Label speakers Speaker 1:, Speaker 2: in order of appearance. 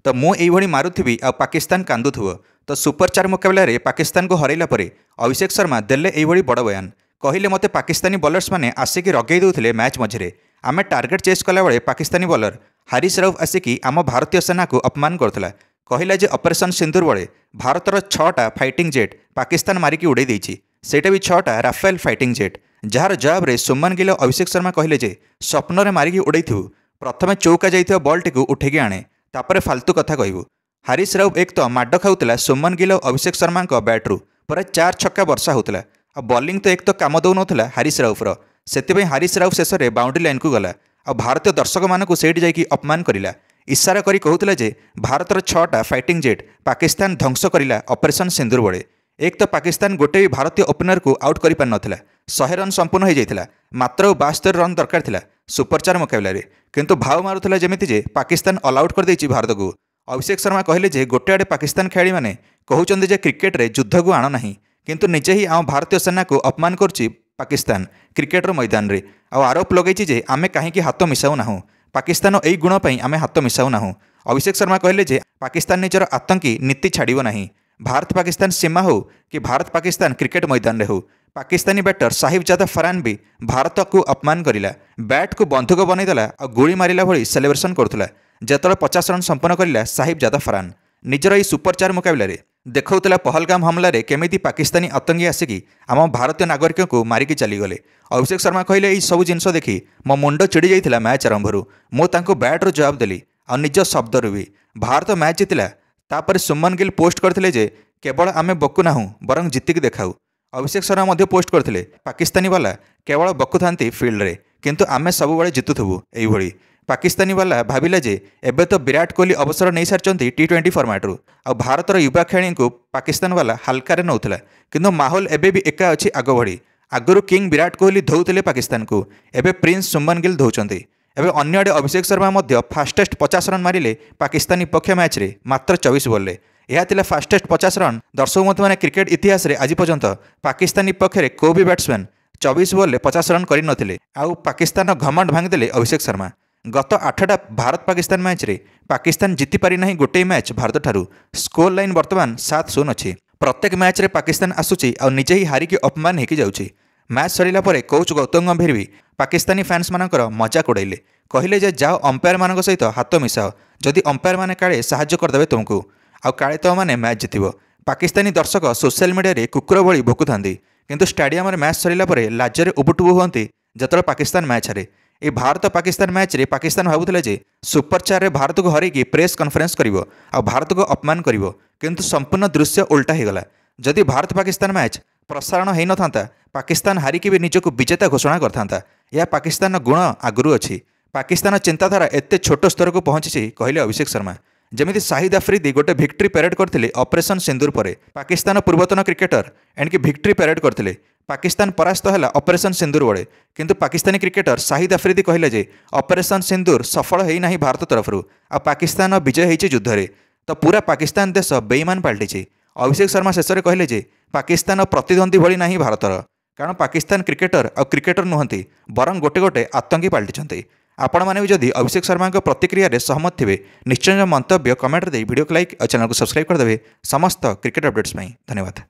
Speaker 1: तो मु एइभଳି मारुथिबी आ पाकिस्तान कांदुथुव। तो सुपर 4 मुकाबला रे पाकिस्तान को हरैला परे अभिषेक शर्मा देले एइभଳି बड़ बयान। कहले मते पाकिस्तानी बॉलर्स माने आसिकी रगै दउथिले मैच मझिरे। आमे टार्गेट चेस कला बेले पाकिस्तानी बॉलर हारिस राउफ आसिकी आम भारतीय सेना को अपमान करथिला। कहला जे ऑपरेशन सिंदूर बेले भारतर 6टा फाइटिंग जेट पाकिस्तान मारिकी उड़ै दैछि, सेटा भी 6टा राफेल फाइटिंग जेट। जार जवाब रे सुमन गिल अभिषेक शर्मा कहले जे स्वप्न रे मारिकी उड़ैथिबु, प्रथमे चौका जाइथिबा बॉल टिकु उठेकी आणे, तापरे फालतू कथा कहबु। हारिस राउफ एक तो माड खाउतला सुमन गिल अभिषेक शर्मा बैट्रु पर 4 छक्का वर्षा होतला। आ बॉलिंग तो एक तो काम दउनथला हारिस राउफर, सेतिपई हारिस राउफ शेष में बाउंड्री लाइन को गला आ भारतीय दर्शक मानक सेठी जाइकी अपमान करिला। इशारा करी कहूतला जे भारतर 6टा फाइटिंग जेट पाकिस्तान ध्वंस करिला ऑपरेशन सिंदूर बेले। एक तो पाकिस्तान गोटे भी भारतीय ओपनर को आउट करि पार नथिला, 100 रन संपूर्ण हो जाइथिला, मात्र 72 रन दरकार थिला सुपर 4 मुकाबला रे, किंतु भाव मारुथला जेमिति जे पाकिस्तान ऑल आउट कर दैछि भारत को। अभिषेक शर्मा कहले जे गोटे आड़े पाकिस्तान खेलाड़ी माने कहउचंदी जे क्रिकेट रे युद्ध को आण नाही, किंतु निजे ही आम भारतीय सेना को अपमान करछि पाकिस्तान क्रिकेटर मैदान रे। आ आरोप लगैछि जे आमे काहेकि हाथ मिसाउ नाहु, पाकिस्तान एई गुण पई आमे हाथ मिसाउ नाहु। अभिषेक शर्मा कहले जे पाकिस्तान निजर आतंकी नीति छाड़िबो नाही। भारत पाकिस्तान सीमा हो कि भारत पाकिस्तान क्रिकेट मैदान रे हो, पाकिस्तानी बैटर साहिबजादा फरहान भी भारत को अपमान करिला, बैट को बंधुक बनईदेला और गुड़ी मारिला भली सेलिब्रेशन करुला जेतले 50 रन संपन्न करिला साहिबजादा फरहान। निजर ई सुपर 4 मुकाबला रे देखौतला पहलगाम हमला रे केमिति पाकिस्तानी आतंकी आसिकी आम भारतीय नागरिक को मारिकी चलीगले। अभिषेक शर्मा कहले यही सब जिनस देखी मो मुंड चिड़ी जाइथिला मैच आरंभरू, मो तांको बैट्र जवाब देली और निज शब्द भी भारत मैच जितिला। तापर सुमन गिल पोस्ट करथिले जे केवल आमे बकु नाहु बरं जितिक देखाऊ। अभिषेक शर्मा मध्य पोस्ट करथिले पाकिस्तानी वाला केवल बकु थांती फील्ड रे, किंतु आमे सब बळे जितुथबु एइभଳି। पाकिस्तानी वाला भाविला जे एबे तो विराट कोहली अवसर नहीं सारचंती T20 फॉर्मेट्रु आ भारतर युवा खेलाड़ी को पाकिस्तान वाला हल्का रे नौथला, किंतु माहौल एबे भी एका अछि आग भड़ी। आगरु किंग विराट कोहली धौथिले पाकिस्तान को, एबे प्रिंस सुमन गिल धौचंती। एबे अन्य आड़े अभिषेक शर्मा मध्य फास्टेस्ट 50 रन मारिले पाकिस्तानी पक्ष मैच रे मात्र 24 बॉल रे। यह थिला फास्टेस्ट 50 रन। दर्शक मत माने क्रिकेट इतिहास रे आज पर्यंत पाकिस्तानी पक्ष रे को भी बैट्समैन 24 बॉल रे 50 रन करि नथिले। आउ पाकिस्तान घमंड भांगिदेले अभिषेक शर्मा। गत 8टा भारत पाकिस्तान मैच रे पाकिस्तान जीति पारि नाही गोटे मैच भारत ठारू। स्कोर लाइन वर्तमान 7-0 अछि। प्रत्येक मैच रे पाकिस्तान आसुची और निजे ही हारिकी अपमान हेकी जाउची। मैच सरिला परे कोच गौतम गंभीर भी पाकिस्तानी फैंस मानकर मजाक उड़ाइले, कहले जे जाओ अंपायर मानक सहित हाथ मिसाओ, जदि अंपायर माने काळे साहाय्य करदेबे तुमको आउ काळे तो माने मैच जितिबो। पाकिस्तानी दर्शक सोशल मीडिया रे कुकुर भली भुकुथांती, किंतु स्टेडियम रे मैच सरिला परे लाजरे उबुटुबु हुअंती जेतले पाकिस्तान मैच हारे। ए भारत पाकिस्तान मैच रे पाकिस्तान भाबुथिले जे सुपर 4 रे भारत को हरैकी प्रेस कॉन्फ्रेंस करिवो आ भारत को अपमान करिवो, किंतु संपूर्ण दृश्य उल्टा ही गला। जदि भारत पाकिस्तान मैच प्रसारण होई न थांता, पाकिस्तान हारिकी भी निजको विजेता घोषणा करथांता। यह पाकिस्तान गुण आगुरु अछि। पाकिस्तान चिंताधारा एते छोट स्तर को पहुंची कहले अभिषेक शर्मा। जमिति शाहिद अफरीदी गोटे भिक्ट्री परेड करथिले ऑपरेशन सिंदूर परे, पाकिस्तान पूर्वतन क्रिकेटर एणकी भिक्ट्री परेड करथिले। पाकिस्तान परास्त है ऑपरेशन सिंदूर बेले, किंतु पाकिस्तानी क्रिकेटर शाहिद अफरीदी कहले जे ऑपरेशन सिंदूर सफल है नहीं भारत तरफरु आ पाकिस्तान विजय होइछि युद्ध रे, तो पूरा पाकिस्तान देश बेईमान पलटिछि। अभिषेक शर्मा शेष में कहले जे पाकिस्तान प्रतिद्वंदी भली नहीं भारतर, कारण पाकिस्तान क्रिकेटर और क्रिकेटर नुहंती बरं गोटे गोटे आतंकी पलटिछंती। आपण माने भी जदि अभिषेक शर्मा प्रतिक्रिया रे सहमत थिबे निश्चय मंतव्य कमेंट दे वीडियो को लाइक और चैनल को सब्सक्राइब कर देबे। समस्त क्रिकेट अपडेट्स में धन्यवाद।